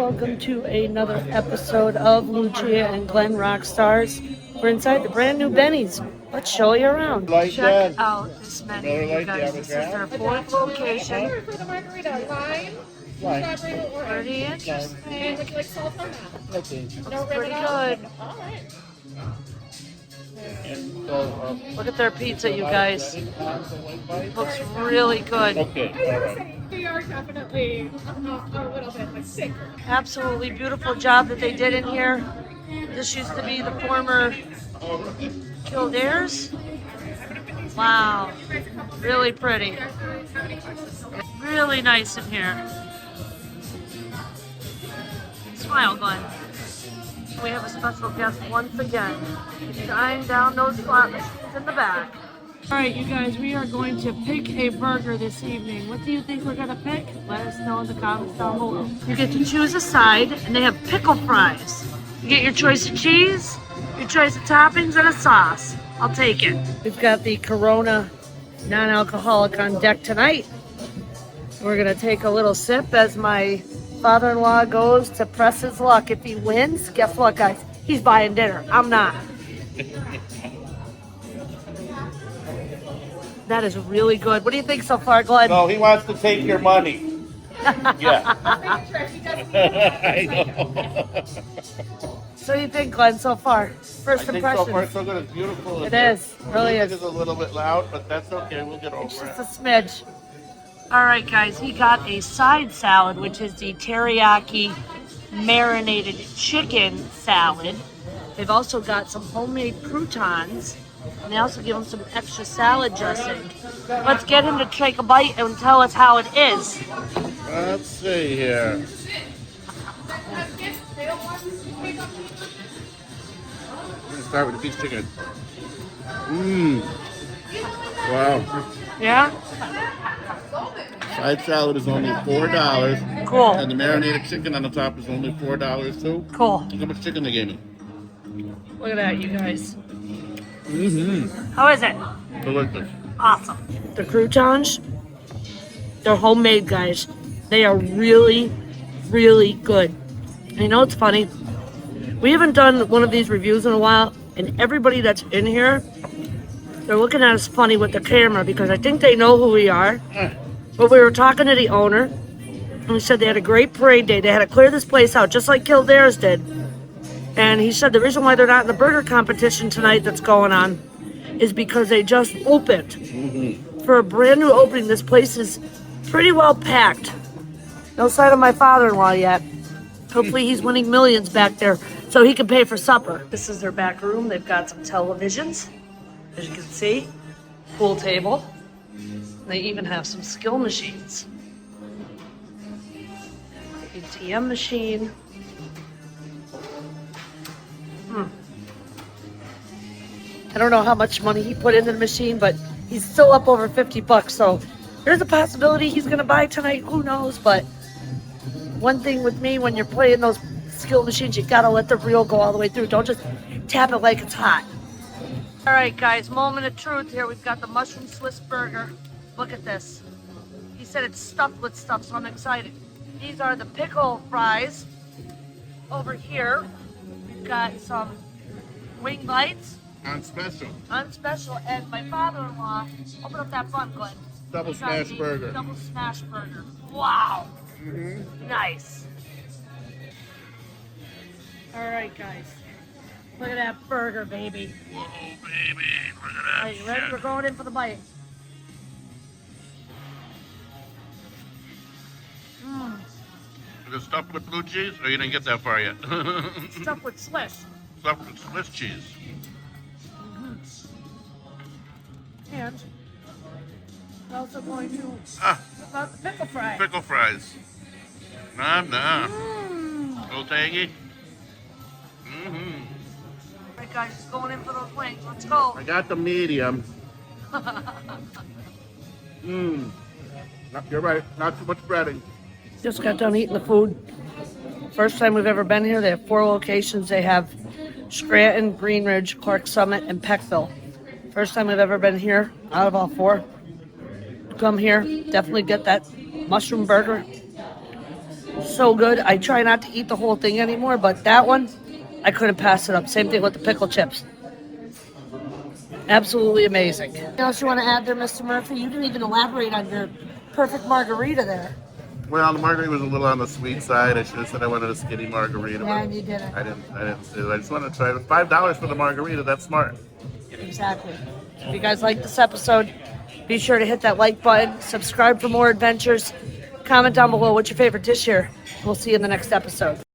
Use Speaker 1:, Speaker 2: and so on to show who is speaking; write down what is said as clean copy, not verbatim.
Speaker 1: welcome to another episode of Lucha and Glynn Rock Stars. We're inside the brand new Benny's. Let's show you around. Check out this menu, you guys. This is their fourth location.
Speaker 2: For the margarita, lime,
Speaker 1: Pretty interesting.
Speaker 2: and would you like salt on that?
Speaker 1: Pretty good.
Speaker 2: All right.
Speaker 1: Look at their pizza, you guys. Looks really good.
Speaker 2: Okay, all right. They are definitely a little bit like sicker.
Speaker 1: Absolutely beautiful job that they did in here. This used to be the former Kildare's. Wow. Really pretty. Really nice in here. Smile, Glenn. We have a special guest once again. Shine down those slot machines in the back. All right, you guys, we are going to pick a burger this evening. What do you think we're going to pick? Let us know in the comments down below. You get to choose a side, and they have pickle fries. You get your choice of cheese, your choice of toppings, and a sauce. I'll take it. We've got the Corona non-alcoholic on deck tonight. We're going to take a little sip as my father-in-law goes to press his luck. If he wins, guess what, guys? He's buying dinner. I'm not. That is really good. What do you think so far, Glenn?
Speaker 3: No, he wants to take your money. Yeah. I know.
Speaker 1: So you think, Glenn, so far? First
Speaker 3: I think
Speaker 1: impressions?
Speaker 3: so far so good. It's beautiful.
Speaker 1: It is. Really is.
Speaker 3: It's a little bit loud, but that's okay. We'll get over
Speaker 1: It's just
Speaker 3: it.
Speaker 1: a smidge. All right, guys. He got a side salad, which is the teriyaki marinated chicken salad. They've also got some homemade croutons. And they also give him some extra salad dressing. Let's get him to take a bite and tell us how it is.
Speaker 3: Let's see here. We're going to start with the beef chicken. Wow.
Speaker 1: Yeah?
Speaker 3: Side salad is only $4.
Speaker 1: Cool.
Speaker 3: And the marinated chicken on the top is only $4 too.
Speaker 1: Cool.
Speaker 3: Look how much chicken they gave me.
Speaker 1: Look at that, you guys.
Speaker 3: Mm-hmm.
Speaker 1: How is it?
Speaker 3: Delicious.
Speaker 1: Awesome. The croutons, they're homemade, guys. They are really, really good. And you know what's funny? We haven't done one of these reviews in a while, and everybody that's in here, they're looking at us funny with the camera because I think they know who we are. But we were talking to the owner, and we said they had a great parade day. They had to clear this place out, just like Kildare's did. And he said the reason why they're not in the burger competition tonight that's going on is because they just opened. For a brand new opening, this place is pretty well packed. No sign of my father-in-law yet. Hopefully he's winning millions back there so he can pay for supper. This is their back room. They've got some televisions, as you can see. Pool table. They even have some skill machines. ATM machine. I don't know how much money he put into the machine, but he's still up over $50. So there's a possibility he's going to buy tonight. Who knows? But one thing with me, when you're playing those skill machines, you got to let the reel go all the way through. Don't just tap it like it's hot. All right, guys, moment of truth here. We've got the mushroom Swiss burger. Look at this. He said it's stuffed with stuff, so I'm excited. These are the pickle fries. Over here, we've got some wing bites.
Speaker 3: On special.
Speaker 1: On special, and my father-in-law, open up that bun, Glenn.
Speaker 3: Double
Speaker 1: He got
Speaker 3: smash
Speaker 1: the
Speaker 3: burger.
Speaker 1: Double smash burger. Wow. Nice. All right, guys. Look at that burger, baby.
Speaker 3: Whoa, baby. Look at that.
Speaker 1: Are you ready?
Speaker 3: shit.
Speaker 1: We're going in for the bite.
Speaker 3: Is it stuffed with blue cheese, or you didn't get that far yet?
Speaker 1: Stuffed with Swiss.
Speaker 3: Stuffed with Swiss cheese.
Speaker 1: And we're also going to about the pickle fry.
Speaker 3: Pickle fries. Nom nom. Little tangy. Mm-hmm.
Speaker 1: All right, guys, just going in for those wings. Let's go.
Speaker 3: I got the medium. You're right. Not too much breading.
Speaker 1: Just got done eating the food. First time we've ever been here. They have 4 locations. They have Scranton, Green Ridge, Clark Summit, and Pickle. First time we've ever been here out of all 4. Come here. Definitely get that mushroom burger. So good. I try not to eat the whole thing anymore, but that one, I couldn't pass it up. Same thing with the pickle chips. Absolutely amazing. Anything else you want to add there, Mr. Murphy? You didn't even elaborate on your perfect margarita there.
Speaker 4: Well, the margarita was a little on the sweet side. I should have said I wanted a skinny margarita.
Speaker 1: Yeah,
Speaker 4: but
Speaker 1: you didn't.
Speaker 4: I didn't say that. I just wanted to try it. $5 for the margarita. That's smart.
Speaker 1: Exactly. If you guys like this episode, be sure to hit that like button, subscribe for more adventures, comment down below what's your favorite dish here. We'll see you in the next episode.